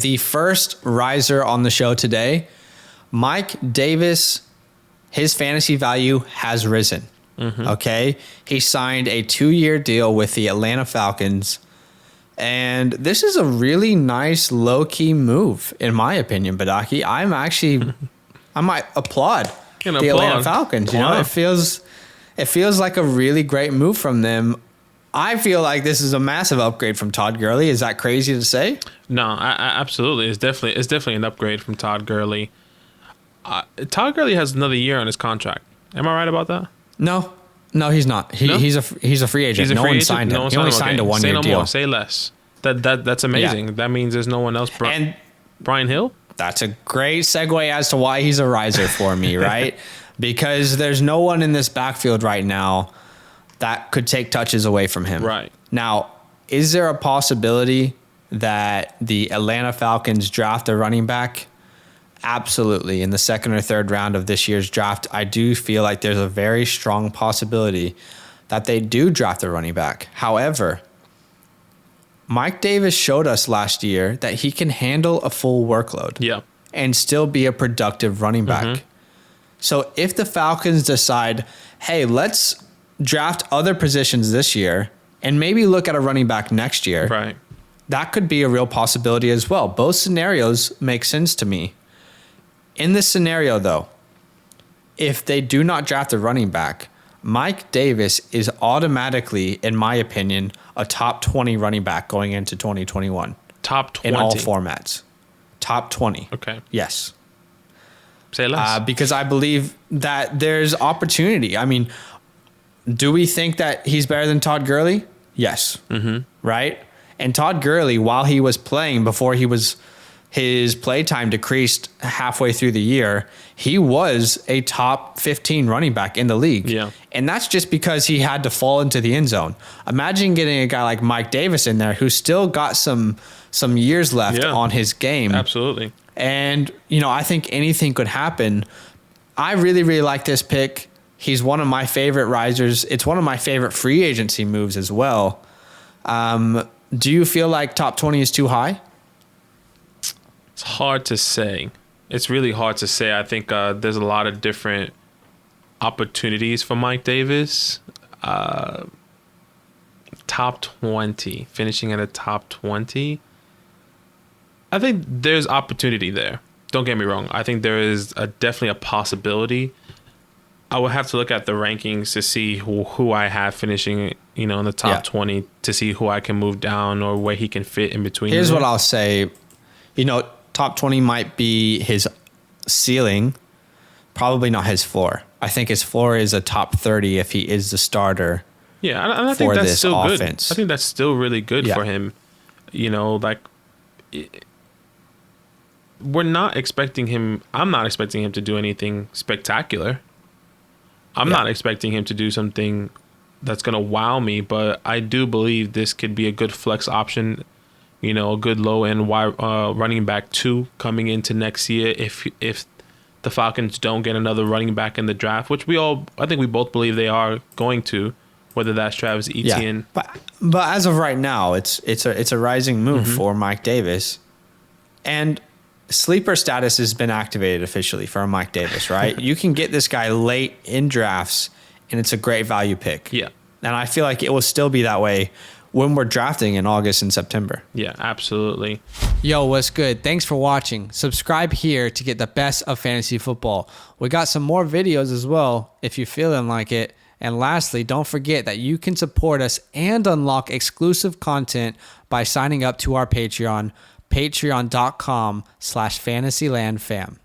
The first riser on the show today, Mike Davis, his fantasy value has risen. Okay. He signed a 2-year deal with the Atlanta Falcons. And this is a really nice low-key move, in my opinion, Badaki. I might applaud the Atlanta Falcons. You know, it feels like a really great move from them. I feel like this is a massive upgrade from Todd Gurley. Is that crazy to say? No, absolutely. It's definitely an upgrade from Todd Gurley. Todd Gurley has another year on his contract. Am I right about that? No, he's not. He's a free agent. No one signed him. He only signed a 1-year deal. More. Say less. That's amazing. Yeah. That means there's no one else. Brian Hill? That's a great segue as to why he's a riser for me, right? Because there's no one in this backfield right now that could take touches away from him. Right. Now, is there a possibility that the Atlanta Falcons draft a running back? Absolutely. In the second or third round of this year's draft, I do feel like there's a very strong possibility that they do draft a running back. However, Mike Davis showed us last year that he can handle a full workload and still be a productive running back. So if the Falcons decide, hey, let's draft other positions this year and maybe look at a running back next year, right, that could be a real possibility as well. Both scenarios make sense to me. In this scenario, though, if they do not draft a running back, Mike Davis is automatically, in my opinion, a top 20 running back going into 2021. Top 20? In all formats. Top 20. Okay. Yes. Say less. Because I believe that there's opportunity. I mean, do we think that he's better than Todd Gurley? Yes. Right? And Todd Gurley, while he was playing, before his play time decreased halfway through the year, he was a top 15 running back in the league. Yeah. And that's just because he had to fall into the end zone. Imagine getting a guy like Mike Davis in there who's still got some years left on his game. Absolutely. And, I think anything could happen. I really, really like this pick. He's one of my favorite risers. It's one of my favorite free agency moves as well. Do you feel like top 20 is too high? It's hard to say. It's really hard to say. I think there's a lot of different opportunities for Mike Davis. Top 20, finishing at a top 20. I think there's opportunity there. Don't get me wrong. I think there is definitely a possibility. I would have to look at the rankings to see who I have finishing, in the top 20 to see who I can move down or where he can fit in between. Here's what I'll say. Top 20 might be his ceiling, probably not his floor. I think his floor is a top 30 if he is the starter. Yeah, and I think that's still offense. Good. I think that's still really good for him. We're not expecting him. I'm not expecting him to do anything spectacular. I'm not expecting him to do something that's going to wow me, but I do believe this could be a good flex option. A good low-end running back 2 coming into next year if the Falcons don't get another running back in the draft, which I think we both believe they are going to, whether that's Travis Etienne. Yeah, but as of right now, it's a rising move for Mike Davis, and sleeper status has been activated officially for Mike Davis. Right, you can get this guy late in drafts, and it's a great value pick. Yeah, and I feel like it will still be that way when we're drafting in August and September. Yeah, absolutely. Yo, what's good? Thanks for watching. Subscribe here to get the best of fantasy football. We got some more videos as well if you're feeling like it. And lastly, don't forget that you can support us and unlock exclusive content by signing up to our Patreon, patreon.com/fantasylandfam.